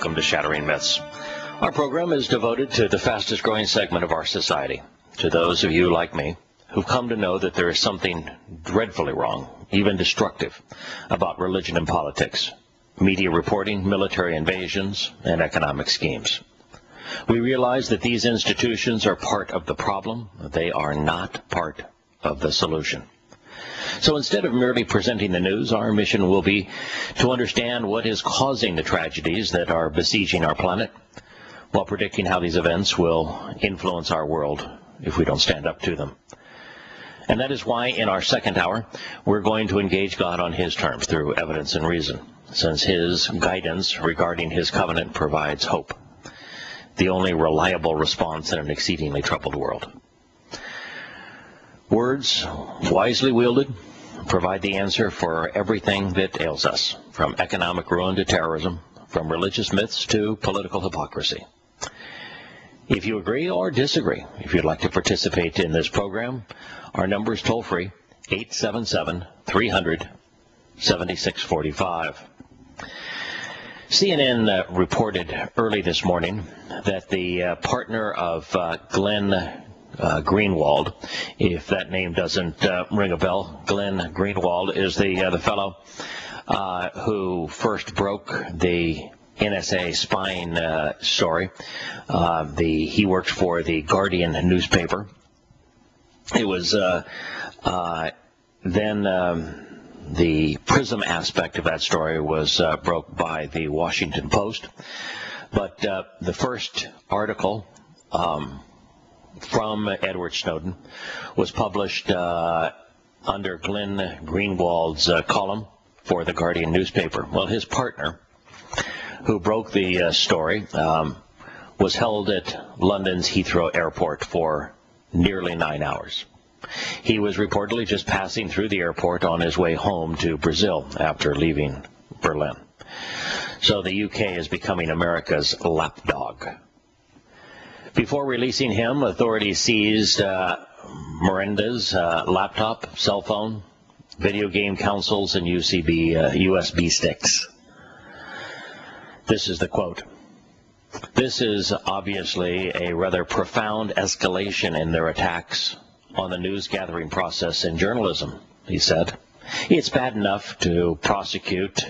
welcome to Shattering Myths. Our program is devoted to the fastest growing segment of our society, to those of you like me who've come to know that there is something dreadfully wrong, even destructive, about religion and politics, media reporting, military invasions, and economic schemes. We realize that these institutions are part of the problem. They are not part of the solution. So instead of merely presenting the news, our mission will be to understand what is causing the tragedies that are besieging our planet, while predicting how these events will influence our world if we don't stand up to them. And that is why in our second hour, we're going to engage God on his terms through evidence and reason, since his guidance regarding his covenant provides hope, the only reliable response in an exceedingly troubled world. Words, wisely wielded, provide the answer for everything that ails us, from economic ruin to terrorism, from religious myths to political hypocrisy. If you agree or disagree, if you'd like to participate in this program, our number is toll-free, 877-300-7645. CNN reported early this morning that the partner of Glenn Greenwald, if that name doesn't ring a bell, Glenn Greenwald is the fellow who first broke the NSA spying story. He worked for the Guardian newspaper. It was then the PRISM aspect of that story was broke by the Washington Post. But the first article from Edward Snowden was published under Glenn Greenwald's column for the Guardian newspaper. Well, his partner, who broke the story, was held at London's Heathrow Airport for nearly 9 hours. He was reportedly just passing through the airport on his way home to Brazil after leaving Berlin. So the UK is becoming America's lapdog. Before releasing him, authorities seized Miranda's laptop, cell phone, video game consoles, and USB sticks. This is the quote. "This is obviously a rather profound escalation in their attacks on the news-gathering process in journalism," he said. "It's bad enough to prosecute,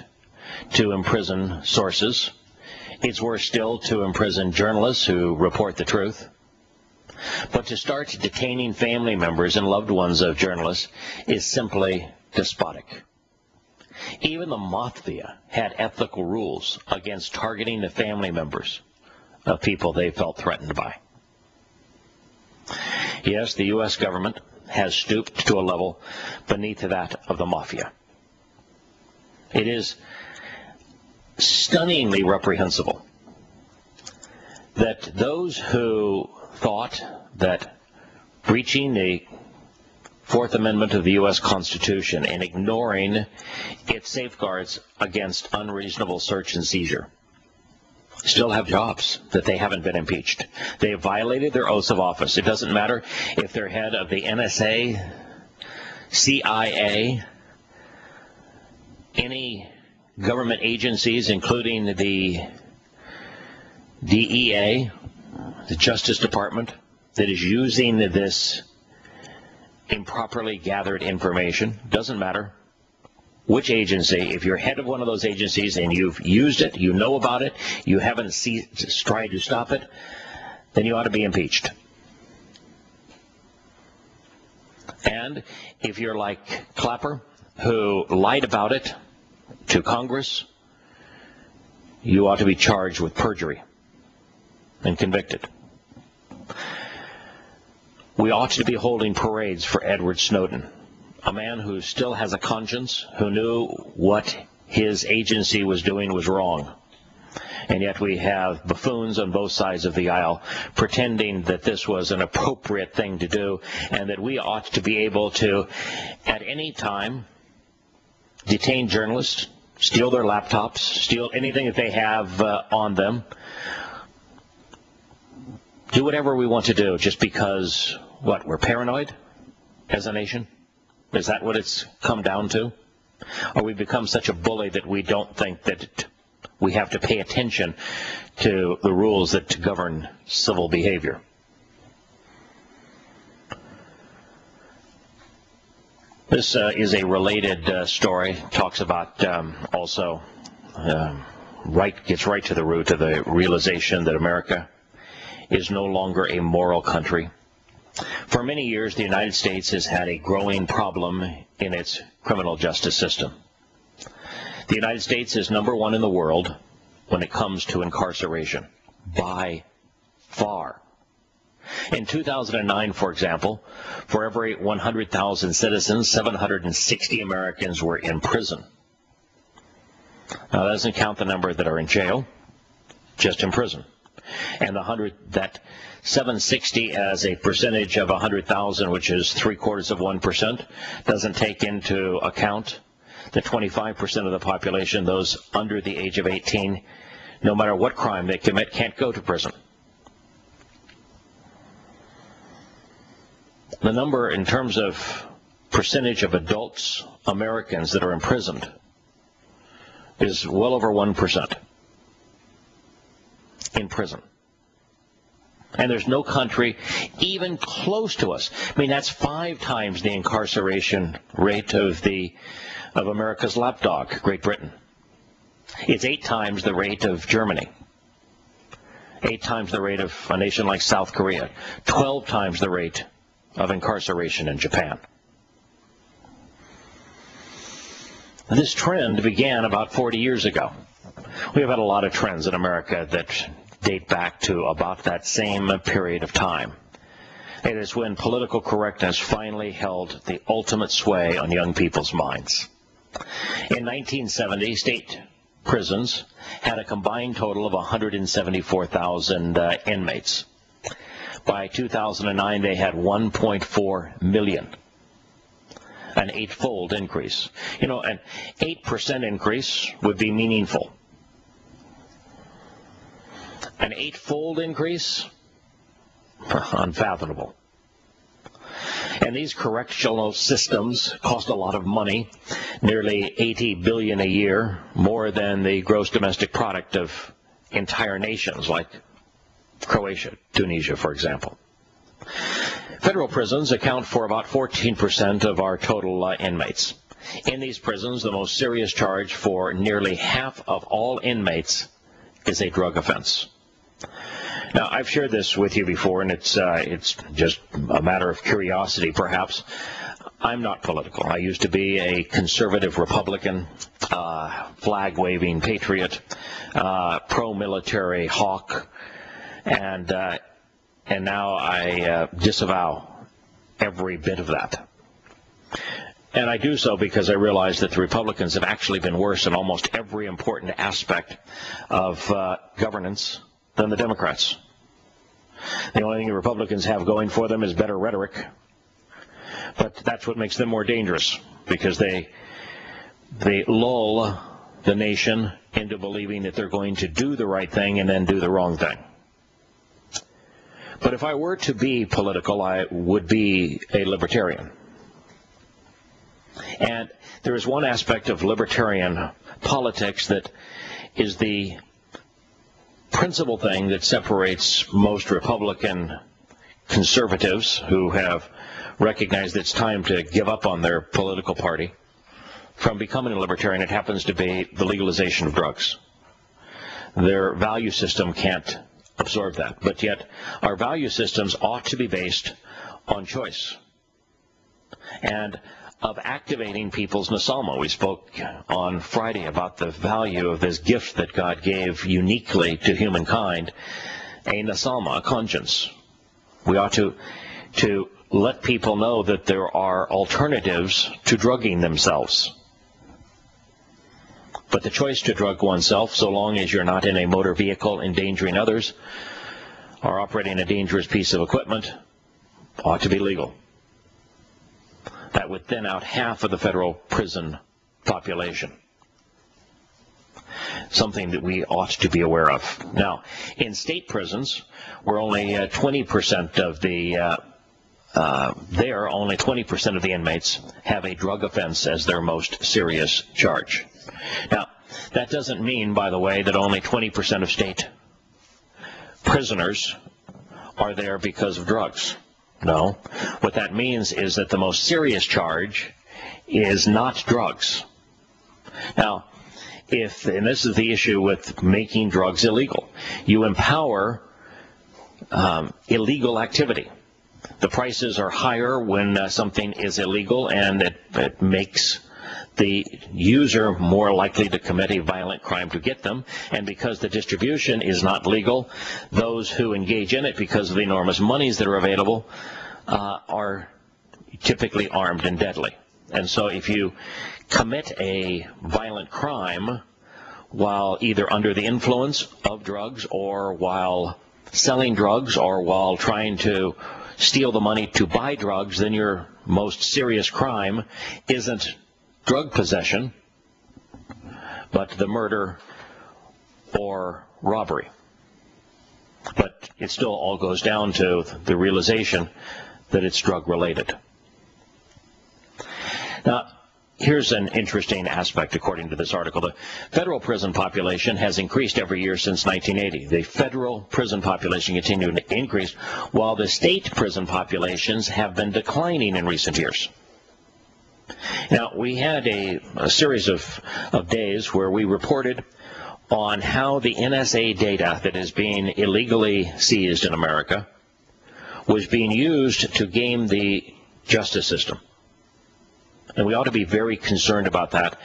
to imprison sources. It's worse still to imprison journalists who report the truth. But to start detaining family members and loved ones of journalists is simply despotic. Even the mafia had ethical rules against targeting the family members of people they felt threatened by." Yes, the U.S. government has stooped to a level beneath that of the mafia. It is stunningly reprehensible that those who thought that breaching the Fourth Amendment of the U.S. Constitution and ignoring its safeguards against unreasonable search and seizure still have jobs, that they haven't been impeached. They have violated their oaths of office. It doesn't matter if they're head of the NSA, CIA, any government agencies, including the DEA, the Justice Department, that is using this improperly gathered information. Doesn't matter which agency. If you're head of one of those agencies and you've used it, you know about it, you haven't tried to stop it, then you ought to be impeached. And if you're like Clapper, who lied about it to Congress, you ought to be charged with perjury and convicted. We ought to be holding parades for Edward Snowden, a man who still has a conscience, who knew what his agency was doing was wrong. And yet we have buffoons on both sides of the aisle pretending that this was an appropriate thing to do and that we ought to be able to, at any time, detain journalists, steal their laptops, steal anything that they have on them, do whatever we want to do just because, what, we're paranoid as a nation? Is that what it's come down to? Or we become such a bully that we don't think that we have to pay attention to the rules that govern civil behavior. This is a related story. Talks about also gets right to the root of the realization that America is no longer a moral country. For many years, the United States has had a growing problem in its criminal justice system. The United States is number one in the world when it comes to incarceration, by far. In 2009, for example, for every 100,000 citizens, 760 Americans were in prison. Now, that doesn't count the number that are in jail, just in prison. And that 760 as a percentage of 100,000, which is 0.75%, doesn't take into account the 25% of the population, those under the age of 18, no matter what crime they commit, can't go to prison. The number in terms of percentage of adults, Americans that are imprisoned, is well over 1% in prison. And there's no country even close to us. I mean, that's 5 times the incarceration rate of America's lapdog, Great Britain. It's 8 times the rate of Germany. 8 times the rate of a nation like South Korea. 12 times the rate of incarceration in Japan. This trend began about 40 years ago. We have had a lot of trends in America that date back to about that same period of time. It is when political correctness finally held the ultimate sway on young people's minds. In 1970, state prisons had a combined total of 174,000 inmates. By 2009, they had 1.4 million, an 8-fold increase. You know, an 8% increase would be meaningful. An 8-fold increase? Unfathomable. And these correctional systems cost a lot of money, nearly $80 billion a year, more than the gross domestic product of entire nations like Croatia, Tunisia, for example. Federal prisons account for about 14% of our total inmates. In these prisons, the most serious charge for nearly half of all inmates is a drug offense. Now, I've shared this with you before, and it's just a matter of curiosity, perhaps. I'm not political. I used to be a conservative Republican, flag-waving patriot, pro-military hawk, and now I disavow every bit of that. And I do so because I realize that the Republicans have actually been worse in almost every important aspect of governance than the Democrats. The only thing the Republicans have going for them is better rhetoric, but that's what makes them more dangerous, because they lull the nation into believing that they're going to do the right thing and then do the wrong thing. But if I were to be political, I would be a libertarian. And there is one aspect of libertarian politics that is the principal thing that separates most Republican conservatives who have recognized it's time to give up on their political party from becoming a libertarian. It happens to be the legalization of drugs. Their value system can't absorb that, but yet our value systems ought to be based on choice and of activating people's nasama. We spoke on Friday about the value of this gift that God gave uniquely to humankind, a nasama, a conscience. We ought to let people know that there are alternatives to drugging themselves. But the choice to drug oneself, so long as you're not in a motor vehicle endangering others or operating a dangerous piece of equipment, ought to be legal. That would thin out half of the federal prison population. Something that we ought to be aware of. Now, in state prisons, we're only 20% of only 20% of the inmates have a drug offense as their most serious charge. Now, that doesn't mean, by the way, that only 20% of state prisoners are there because of drugs. No. What that means is that the most serious charge is not drugs. Now, and this is the issue with making drugs illegal, you empower illegal activity. The prices are higher when something is illegal, and it makes the user more likely to commit a violent crime to get them. And because the distribution is not legal, those who engage in it because of the enormous monies that are available are typically armed and deadly. And so if you commit a violent crime while either under the influence of drugs, or while selling drugs, or while trying to steal the money to buy drugs, then your most serious crime isn't drug possession, but the murder or robbery. But it still all goes down to the realization that it's drug-related. Now, here's an interesting aspect, according to this article. The federal prison population has increased every year since 1980. The federal prison population continued to increase, while the state prison populations have been declining in recent years. Now, we had a series of days where we reported on how the NSA data that is being illegally seized in America was being used to game the justice system. And we ought to be very concerned about that,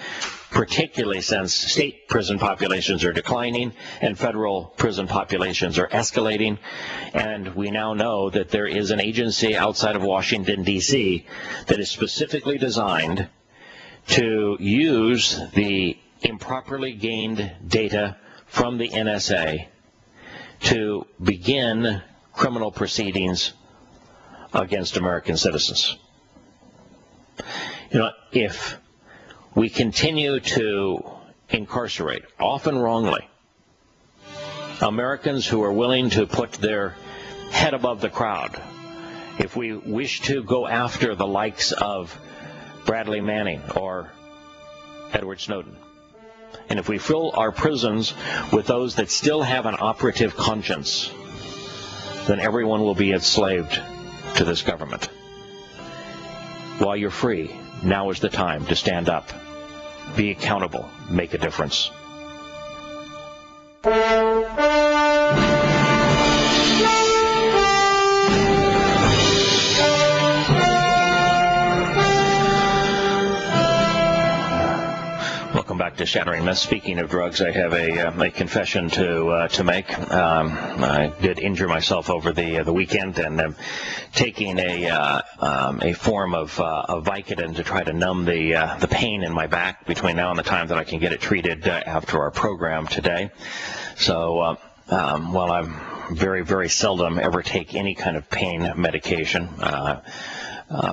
particularly since state prison populations are declining and federal prison populations are escalating. And we now know that there is an agency outside of Washington, D.C. that is specifically designed to use the improperly gained data from the NSA to begin criminal proceedings against American citizens. You know, if we continue to incarcerate, often wrongly, Americans who are willing to put their head above the crowd, if we wish to go after the likes of Bradley Manning or Edward Snowden, and if we fill our prisons with those that still have an operative conscience, then everyone will be enslaved to this government. While you're free, now is the time to stand up, be accountable, make a difference. Welcome back to Shattering Myths. Speaking of drugs, I have a confession to make. I did injure myself over the weekend, and I'm taking a form of Vicodin to try to numb the pain in my back between now and the time that I can get it treated after our program today. So while I'm very, very seldom ever take any kind of pain medication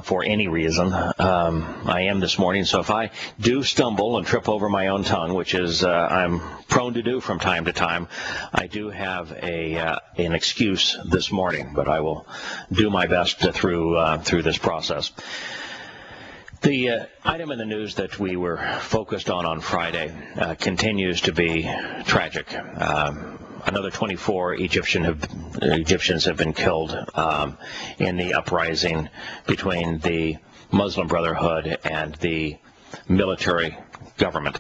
for any reason, I am this morning. So if I do stumble and trip over my own tongue, which is I'm prone to do from time to time, I do have an excuse this morning, but I will do my best through this process. The item in the news that we were focused on Friday continues to be tragic. Another 24 Egyptians have been killed in the uprising between the Muslim Brotherhood and the military government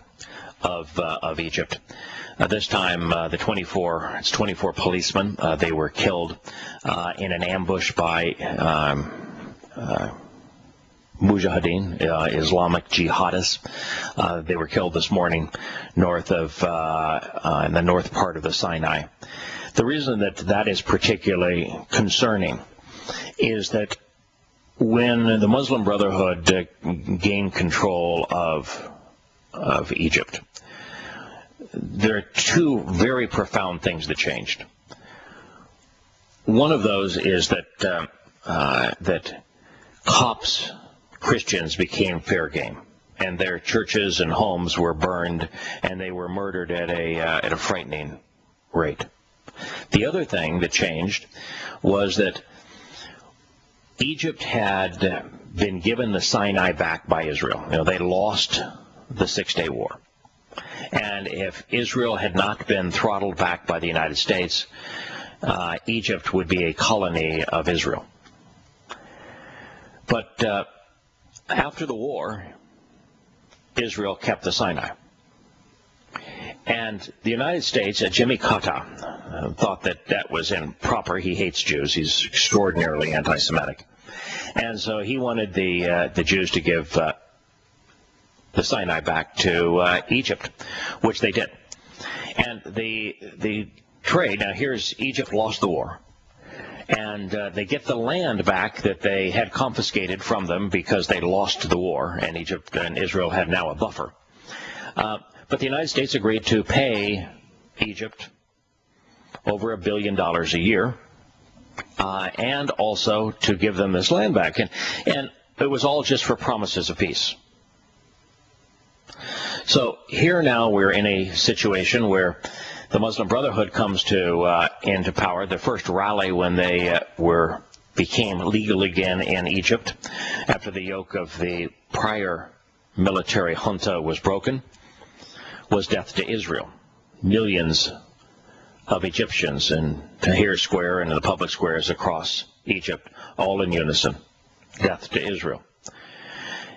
of Egypt. This time, the 24 policemen. They were killed in an ambush by Mujahideen, Islamic jihadists. They were killed this morning in the north part of the Sinai. The reason that is particularly concerning is that when the Muslim Brotherhood gained control of Egypt, there are two very profound things that changed. One of those is that Copts, Christians, became fair game, and their churches and homes were burned, and they were murdered at a frightening rate. The other thing that changed was that Egypt had been given the Sinai back by Israel. You know, they lost the Six-Day War. And if Israel had not been throttled back by the United States, Egypt would be a colony of Israel. But after the war, Israel kept the Sinai. And the United States, Jimmy Carter, thought that that was improper. He hates Jews. He's extraordinarily anti-Semitic. And so he wanted the Jews to give the Sinai back to Egypt, which they did. And the trade, now here's Egypt lost the war. And they get the land back that they had confiscated from them because they lost the war, and Egypt and Israel had now a buffer. But the United States agreed to pay Egypt over $1 billion a year, and also to give them this land back. And it was all just for promises of peace. So here now we're in a situation where the Muslim Brotherhood comes into power. The first rally when they became legal again in Egypt after the yoke of the prior military junta was broken was death to Israel. Millions of Egyptians in Tahrir Square and in the public squares across Egypt, all in unison, death to Israel.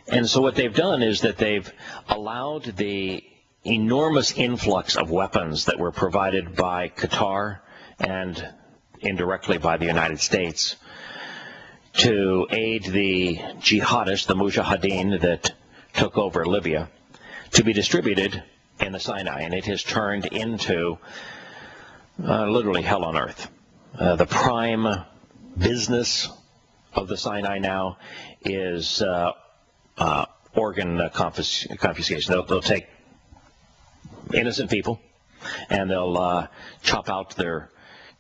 And so what they've done is that they've allowed the enormous influx of weapons that were provided by Qatar and indirectly by the United States to aid the jihadists, the mujahideen that took over Libya, to be distributed in the Sinai. And it has turned into literally hell on earth. The prime business of the Sinai now is organ confiscation. They'll take innocent people and they'll chop out their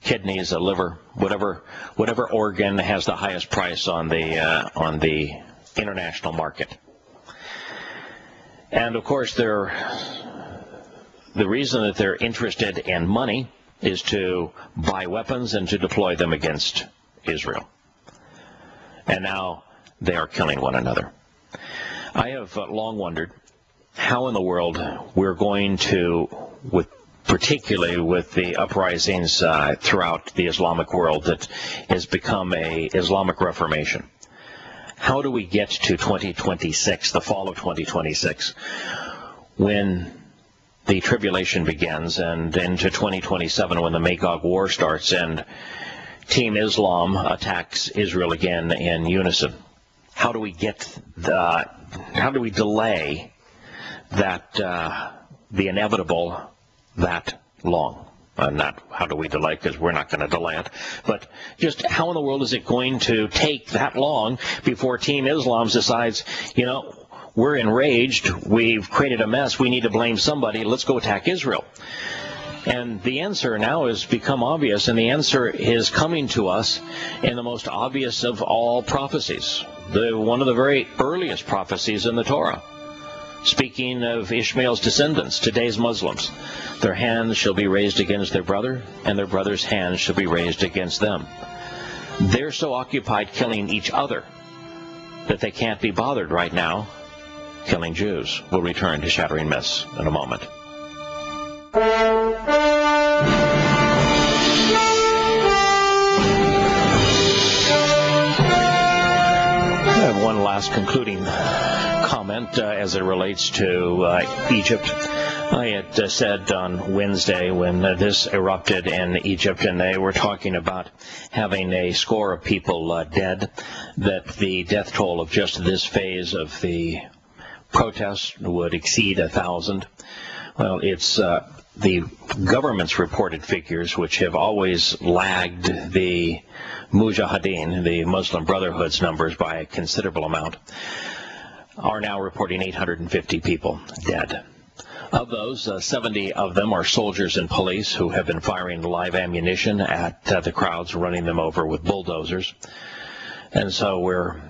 kidneys, a liver, whatever organ has the highest price on the international market. And of course, the reason that they're interested in money is to buy weapons and to deploy them against Israel. And now they are killing one another. I have long wondered how in the world we're going to, particularly with the uprisings throughout the Islamic world that has become a Islamic Reformation, how do we get to 2026, the fall of 2026, when the tribulation begins, and into 2027 when the Magog War starts and Team Islam attacks Israel again in unison? How do we delay that the inevitable that long? Not how do we delay, because we're not going to delay it, but just how in the world is it going to take that long before Team Islam decides, you know, we're enraged, we've created a mess, we need to blame somebody, let's go attack Israel? And the answer now has become obvious, and the answer is coming to us in the most obvious of all prophecies, one of the very earliest prophecies in the Torah. Speaking of Ishmael's descendants, today's Muslims, their hands shall be raised against their brother, and their brother's hands shall be raised against them. They're so occupied killing each other that they can't be bothered right now killing Jews. We'll return to Shattering Myths in a moment. I have one last concluding comment as it relates to Egypt. I had said on Wednesday when this erupted in Egypt and they were talking about having a score of people dead, that the death toll of just this phase of the protests would exceed 1,000. Well, it's the government's reported figures, which have always lagged the Mujahideen, the Muslim Brotherhood's numbers, by a considerable amount, are now reporting 850 people dead. Of those, 70 of them are soldiers and police who have been firing live ammunition at the crowds, running them over with bulldozers. And so we're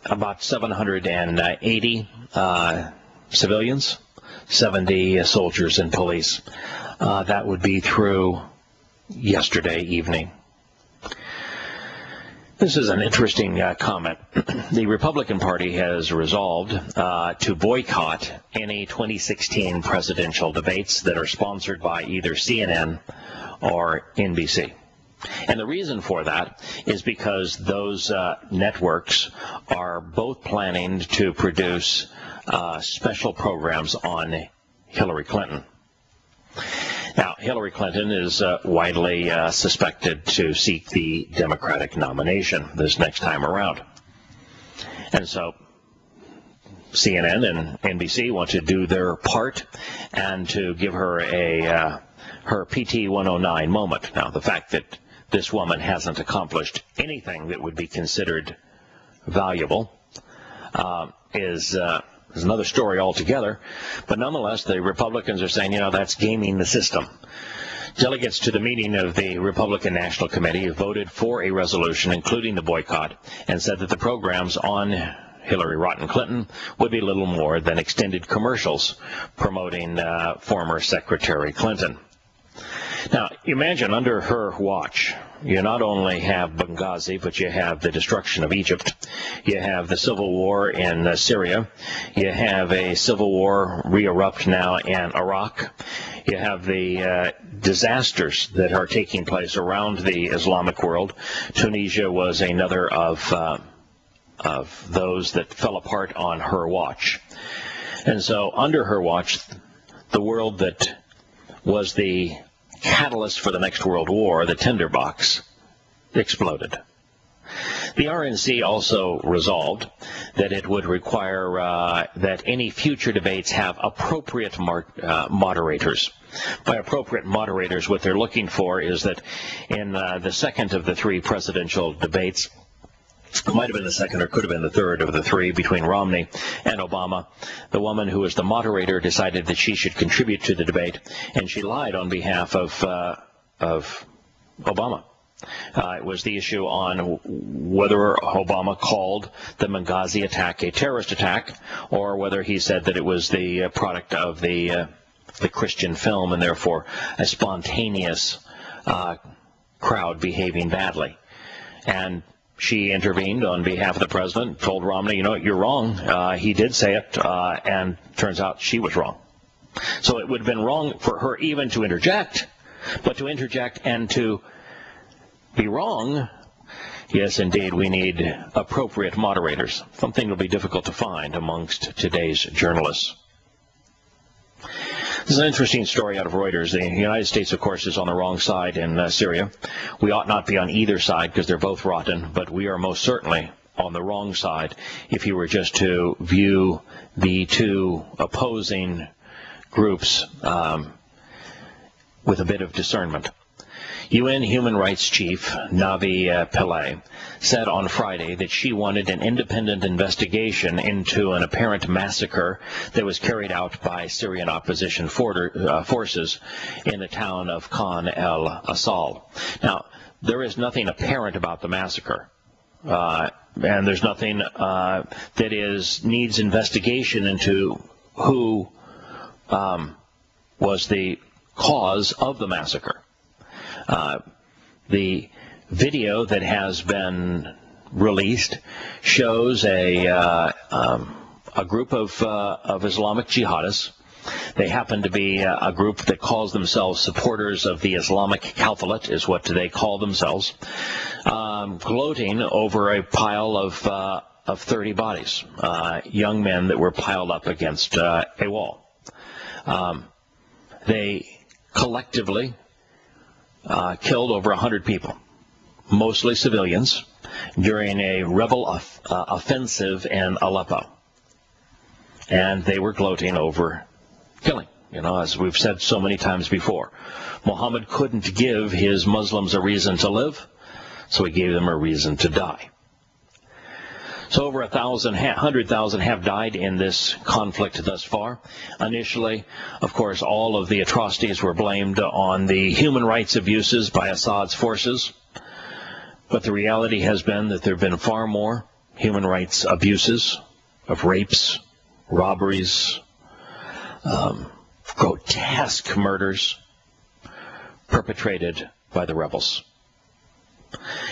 about 780 civilians, 70 soldiers and police. That would be through yesterday evening. This is an interesting comment. The Republican Party has resolved to boycott any 2016 presidential debates that are sponsored by either CNN or NBC. And the reason for that is because those networks are both planning to produce special programs on Hillary Clinton. Now, Hillary Clinton is widely suspected to seek the Democratic nomination this next time around. And so CNN and NBC want to do their part and to give her her PT 109 moment. Now, the fact that this woman hasn't accomplished anything that would be considered valuable is another story altogether. But nonetheless, the Republicans are saying, that's gaming the system. Delegates to the meeting of the Republican National Committee voted for a resolution including the boycott and said that the programs on Hillary Rotten Clinton would be little more than extended commercials promoting former Secretary Clinton. Now, imagine under her watch, you not only have Benghazi, but you have the destruction of Egypt. You have the civil war in Syria. You have a civil war re-erupt now in Iraq. You have the disasters that are taking place around the Islamic world. Tunisia was another of those that fell apart on her watch. And so under her watch, the world that was the catalyst for the next World War, the tinderbox, exploded. The RNC also resolved that it would require that any future debates have appropriate moderators. By appropriate moderators, what they're looking for is that in the second of the three presidential debates, might have been the second or could have been the third of the three between Romney and Obama, the woman who was the moderator decided that she should contribute to the debate, and she lied on behalf of Obama. It was the issue on whether Obama called the Benghazi attack a terrorist attack, or whether he said that it was the product of the Christian film and therefore a spontaneous crowd behaving badly. And she intervened on behalf of the president, told Romney, you're wrong. He did say it, and turns out she was wrong. So it would have been wrong for her even to interject, but to interject and to be wrong, yes, indeed, we need appropriate moderators, something that will be difficult to find amongst today's journalists. This is an interesting story out of Reuters. The United States, of course, is on the wrong side in Syria. We ought not be on either side because they're both rotten, but we are most certainly on the wrong side if you were just to view the two opposing groups with a bit of discernment. UN Human Rights Chief Navi Pillay said on Friday that she wanted an independent investigation into an apparent massacre that was carried out by Syrian opposition forces in the town of Khan el-Assal. Now, there is nothing apparent about the massacre, and there's nothing that needs investigation into who was the cause of the massacre. The video that has been released shows a group of Islamic jihadists. They happen to be a group that calls themselves supporters of the Islamic Caliphate, is what they call themselves, gloating over a pile of 30 bodies, young men that were piled up against a wall. They collectively killed over 100 people, mostly civilians, during a rebel offensive in Aleppo. And they were gloating over killing. As we've said so many times before, Muhammad couldn't give his Muslims a reason to live, so he gave them a reason to die. So over 100,000 have died in this conflict thus far. Initially, of course, all of the atrocities were blamed on the human rights abuses by Assad's forces. But the reality has been that there have been far more human rights abuses of rapes, robberies, grotesque murders perpetrated by the rebels.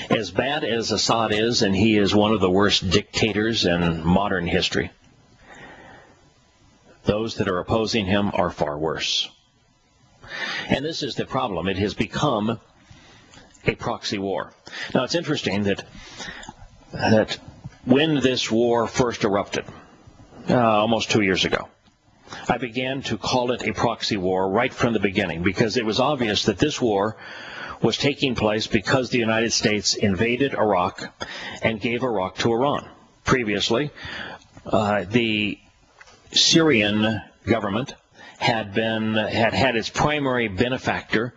As bad as Assad is, and he is one of the worst dictators in modern history, those that are opposing him are far worse. And this is the problem. It has become a proxy war. Now, it's interesting that when this war first erupted, almost 2 years ago, I began to call it a proxy war right from the beginning, because it was obvious that this war was taking place because the United States invaded Iraq and gave Iraq to Iran. Previously, the Syrian government had its primary benefactor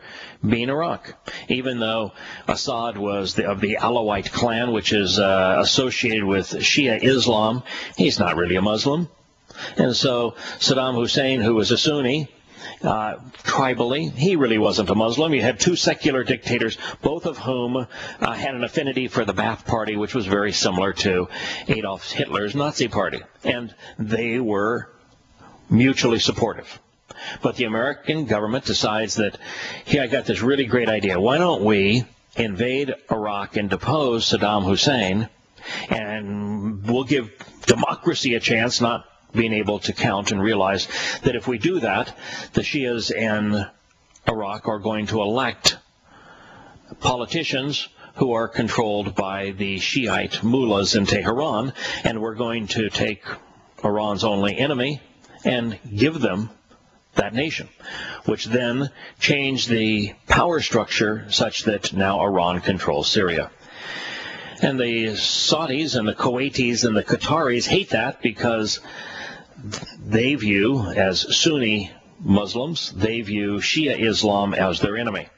being Iraq, even though Assad was of the Alawite clan, which is associated with Shia Islam. He's not really a Muslim. And so Saddam Hussein, who was a Sunni, tribally, he really wasn't a Muslim. You had two secular dictators, both of whom had an affinity for the Ba'ath Party, which was very similar to Adolf Hitler's Nazi Party. And they were mutually supportive. But the American government decides that, here, I got this really great idea. Why don't we invade Iraq and depose Saddam Hussein, and we'll give democracy a chance, not being able to count and realize that if we do that, the Shias in Iraq are going to elect politicians who are controlled by the Shiite mullahs in Tehran, and we're going to take Iran's only enemy and give them that nation, which then changed the power structure such that now Iran controls Syria. And the Saudis and the Kuwaitis and the Qataris hate that, because they view, as Sunni Muslims, they view Shia Islam as their enemy.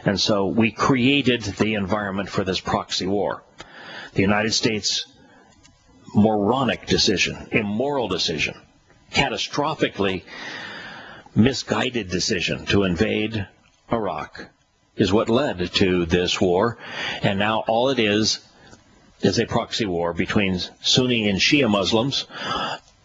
And so we created the environment for this proxy war. The United States' moronic decision, immoral decision, catastrophically misguided decision to invade Iraq is what led to this war. And now all it is a proxy war between Sunni and Shia Muslims,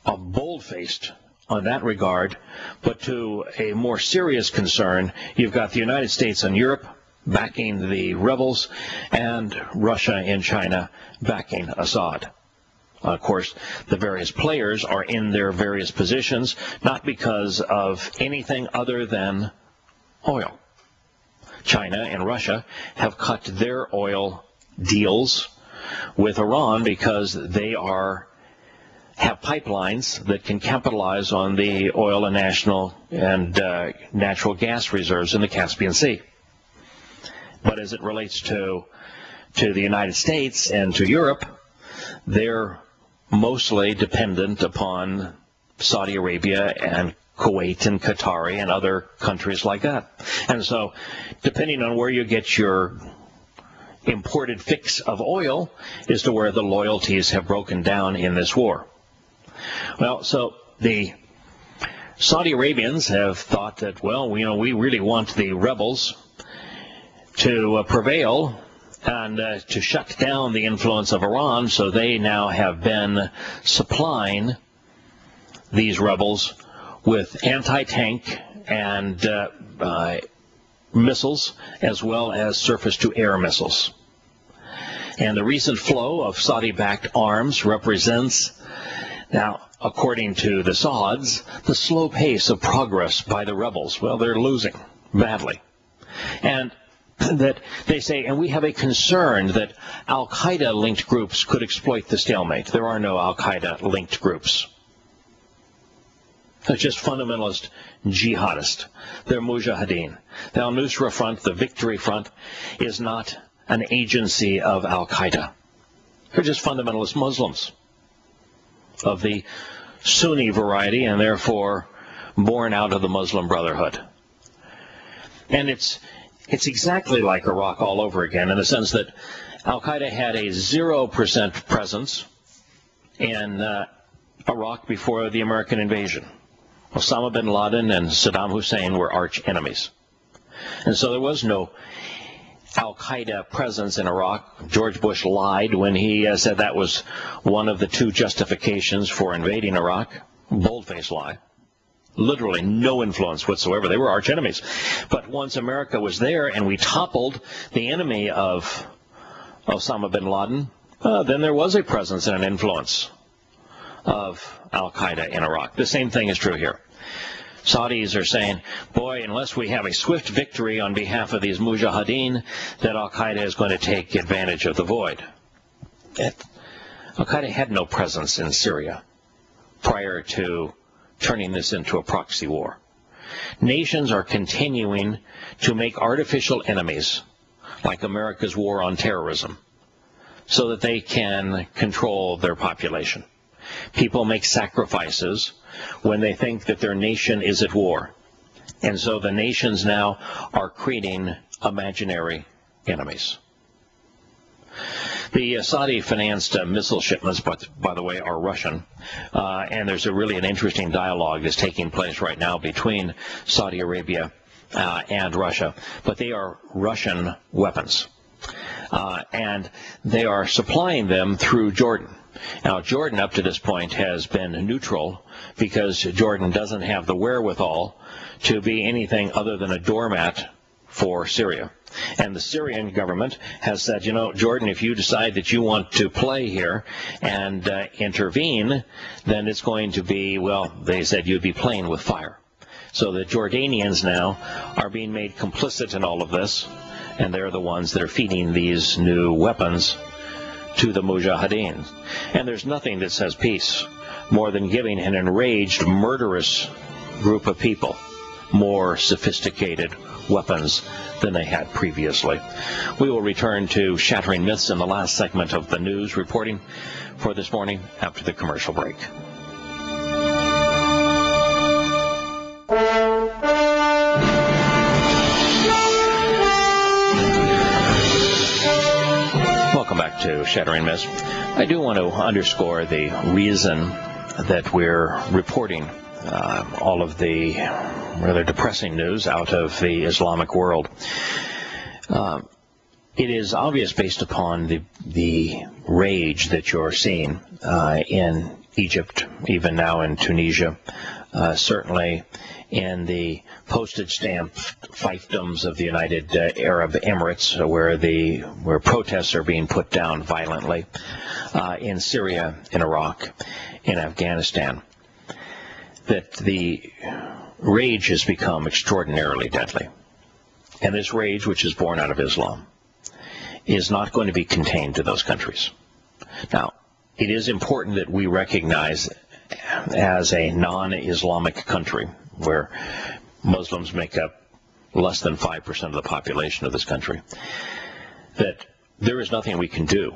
a bold-faced on that regard. But to a more serious concern, you've got the United States and Europe backing the rebels, and Russia and China backing Assad. Of course, the various players are in their various positions, not because of anything other than oil. China and Russia have cut their oil deals with Iran because they have pipelines that can capitalize on the oil and natural gas reserves in the Caspian Sea. But as it relates to the United States and to Europe, they're mostly dependent upon Saudi Arabia and Kuwait and Qatar and other countries like that. And so, depending on where you get your imported fix of oil, is to where the loyalties have broken down in this war. Well, so the Saudi Arabians have thought that, well, we really want the rebels to prevail and to shut down the influence of Iran, so they now have been supplying these rebels with anti-tank and missiles, as well as surface-to-air missiles. And the recent flow of Saudi-backed arms represents, now, according to the Sauds, the slow pace of progress by the rebels. Well, they're losing badly. And that they say, and we have a concern that al-Qaeda-linked groups could exploit the stalemate. There are no al-Qaeda-linked groups. They're just fundamentalist jihadists. They're mujahideen. The al-Nusra Front, the Victory Front, is not an agency of al-Qaeda. They're just fundamentalist Muslims of the Sunni variety, and therefore born out of the Muslim Brotherhood. And it's exactly like Iraq all over again, in the sense that al-Qaeda had a 0% presence in Iraq before the American invasion. Osama bin Laden and Saddam Hussein were arch enemies. And so there was no al-Qaeda presence in Iraq. George Bush lied when he said that was one of the two justifications for invading Iraq. Bold-faced lie. literally no influence whatsoever. They were arch enemies. But once America was there and we toppled the enemy of Osama bin Laden, then there was a presence and an influence of al-Qaeda in Iraq. The same thing is true here. Saudis are saying, boy, unless we have a swift victory on behalf of these mujahideen, that al-Qaeda is going to take advantage of the void. Al-Qaeda had no presence in Syria prior to turning this into a proxy war. Nations are continuing to make artificial enemies, like America's war on terrorism, so that they can control their population. People make sacrifices when they think that their nation is at war. And so the nations now are creating imaginary enemies. The Saudi-financed missile shipments, by the way, are Russian. And there's really an interesting dialogue that's taking place right now between Saudi Arabia and Russia. But they are Russian weapons. And they are supplying them through Jordan. Now, Jordan up to this point has been neutral because Jordan doesn't have the wherewithal to be anything other than a doormat for Syria. And the Syrian government has said, you know, Jordan, if you decide that you want to play here and intervene, then it's going to be, well, they said you'd be playing with fire. So the Jordanians now are being made complicit in all of this, and they're the ones that are feeding these new weapons to the mujahideen. And there's nothing that says peace more than giving an enraged, murderous group of people more sophisticated weapons than they had previously. We will return to Shattering Myths in the last segment of the news reporting for this morning after the commercial break. Welcome back to Shattering Myths. I do want to underscore the reason that we're reporting all of the rather depressing news out of the Islamic world. It is obvious based upon the rage that you're seeing in Egypt, even now in Tunisia, certainly in the postage stamp fiefdoms of the United Arab Emirates, where protests are being put down violently, in Syria, in Iraq, in Afghanistan, that the rage has become extraordinarily deadly. And this rage, which is born out of Islam, is not going to be contained to those countries. Now, it is important that we recognize, as a non-Islamic country, where Muslims make up less than 5% of the population of this country, that there is nothing we can do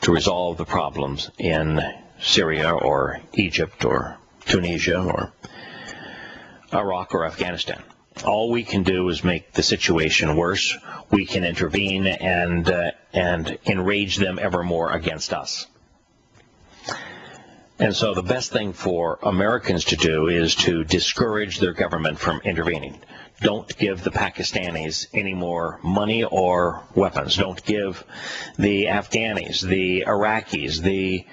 to resolve the problems in Syria or Egypt or Tunisia or Iraq or Afghanistan. All we can do is make the situation worse. We can intervene and enrage them ever more against us. And so the best thing for Americans to do is to discourage their government from intervening. Don't give the Pakistanis any more money or weapons. Don't give the Afghanis, the Iraqis, the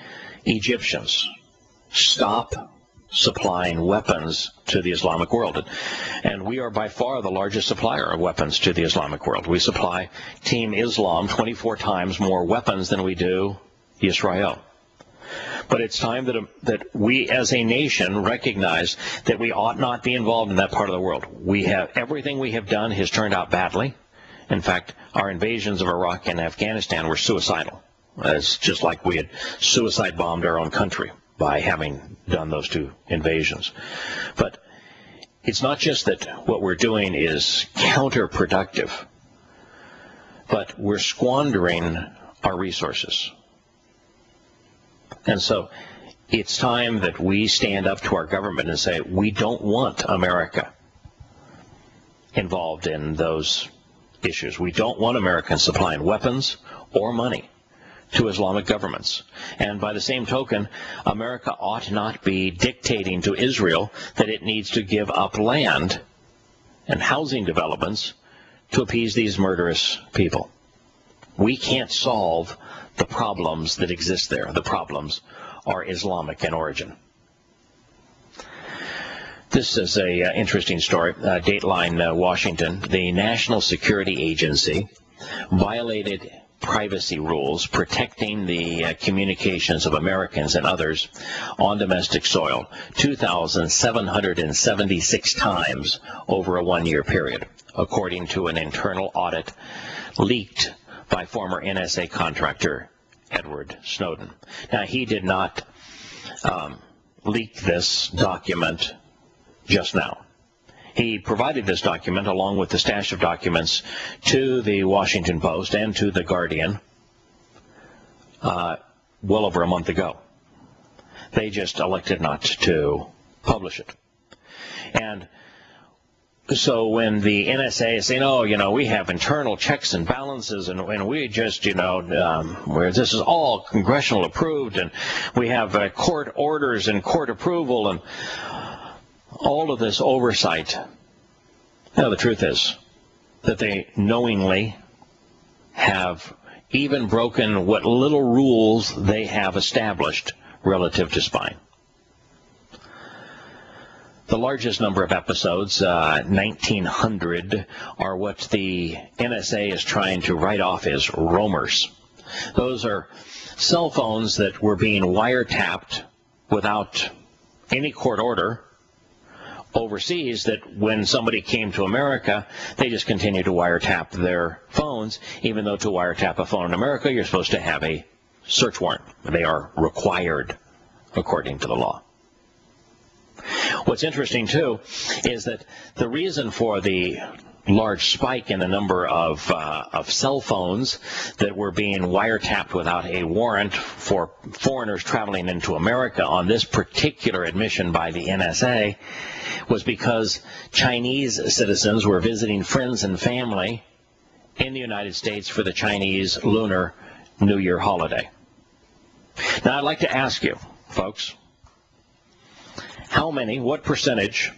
Egyptians. Stop supplying weapons to the Islamic world. And we are by far the largest supplier of weapons to the Islamic world. We supply Team Islam 24 times more weapons than we do Israel. But it's time that we as a nation recognize that we ought not be involved in that part of the world. Everything we have done has turned out badly. In fact, our invasions of Iraq and Afghanistan were suicidal. It's just like we had suicide bombed our own country by having done those two invasions. But it's not just that what we're doing is counterproductive, but we're squandering our resources. And so it's time that we stand up to our government and say, we don't want America involved in those issues. We don't want Americans supplying weapons or money to Islamic governments. And by the same token, America ought not be dictating to Israel that it needs to give up land and housing developments to appease these murderous people. We can't solve the problems that exist there. The problems are Islamic in origin. This is a interesting story. Dateline, Washington. The National Security Agency violated privacy rules protecting the communications of Americans and others on domestic soil 2,776 times over a one-year period, according to an internal audit leaked by former NSA contractor Edward Snowden. Now, he did not leak this document just now. He provided this document along with the stash of documents to the Washington Post and to the Guardian well over a month ago. They just elected not to publish it. And so when the NSA is saying, oh, we have internal checks and balances, and we just, where this is all congressional approved, and we have court orders and court approval, and all of this oversight. The truth is that they knowingly have even broken what little rules they have established relative to spying. The largest number of episodes, 1,900, are what the NSA is trying to write off as roamers. Those are cell phones that were being wiretapped without any court order overseas, that when somebody came to America, they just continued to wiretap their phones, even though to wiretap a phone in America, you're supposed to have a search warrant. They are required according to the law. What's interesting, too, is that the reason for the large spike in the number of cell phones that were being wiretapped without a warrant for foreigners traveling into America on this particular admission by the NSA was because Chinese citizens were visiting friends and family in the United States for the Chinese Lunar New Year holiday. Now, I'd like to ask you, folks, what percentage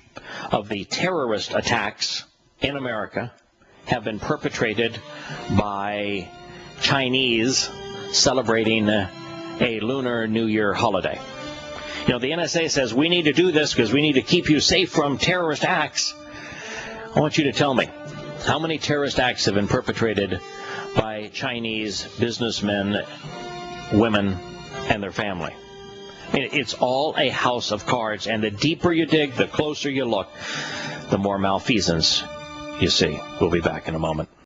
of the terrorist attacks in America have been perpetrated by Chinese celebrating a Lunar New Year holiday? The NSA says we need to do this because we need to keep you safe from terrorist acts. I want you to tell me, how many terrorist acts have been perpetrated by Chinese businessmen, women, and their family? It's all a house of cards, and the deeper you dig, the closer you look, the more malfeasance you see. We'll be back in a moment.